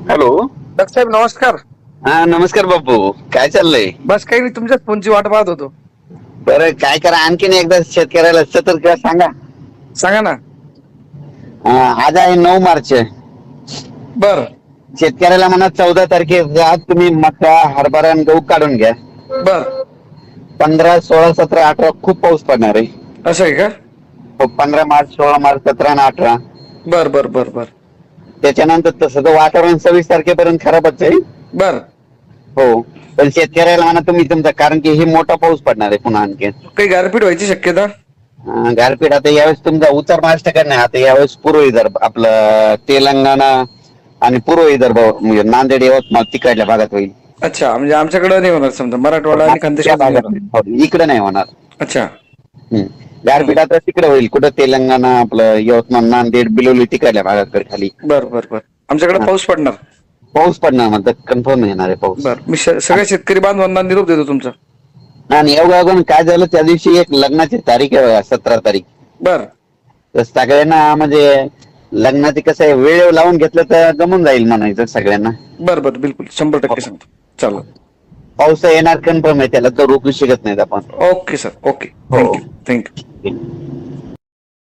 Hello. साहेब नमस्कार. हा नमस्कार बापू, काय चाललंय? बस काही नाही, तुमच्याच फोनची वाट पाहत होतो. बरं काय करा, आणखीन एकदा शेतकऱ्याला सतर्क सांगा. सांगा ना. आज आहे 9 मार्च. बर शेतकऱ्याला म्हणा 14 तारखेला आज तुम्ही मका, हरभरा आणि गहू काढून घ्या. बर 15, 16, 17, 18 खूप पाऊस पडणार आहे. असं आहे का? 15 मार्च, 16 मार्च, 17 आणि 18. बर बर बर बर त्याच्यानंतर तसं तर वातावरण 26 तारखेपर्यंत खराबच आहे. बर हो, पण शेतकऱ्याला म्हणा तुम्ही तुमचा, कारण की हे मोठा पाऊस पडणार आहे पुन्हा आणखी. काही गारपीट व्हायची शक्यता? गारपीट आता यावेळेस तुमचा उत्तर महाराष्ट्राकडे नाही, आता यावेळेस पूर्व विदर्भ आपलं तेलंगणा आणि पूर्व विदर्भ म्हणजे नांदेड, यवतमाळ तिकडल्या भागात होईल. अच्छा, म्हणजे आमच्याकडे नाही होणार, समजा मराठवाडा आणि खानदेश इकडे नाही होणार. अच्छा. गारपीट आता तिकडे होईल, कुठं तेलंगणा, आपलं यवतमाळ, नांदेड, बिलोली तिकडल्या भागाकडे खाली. बर बर बर आमच्याकडे पाऊस पडणार. पाऊस पडणार म्हणतात, कन्फर्म येणार आहे पाऊस. बर मी सगळ्या शेतकरी बांधवांना निरोप देतो तुमचा. आणि एवढं काय झालं, त्या दिवशी एक लग्नाची तारीख आहे, 17 तारीख. बर तर सगळ्यांना म्हणजे लग्नाची कसं आहे, वेळ लावून घेतलं तर जमून जाईल म्हणायचं सगळ्यांना. बर बर बिलकुल 100% सांगतो. चालेल. पाऊस येणार कन्फर्म आहे, त्याला तर रोखू शकत नाहीत आपण. Okay sir, okay. थँक्यू.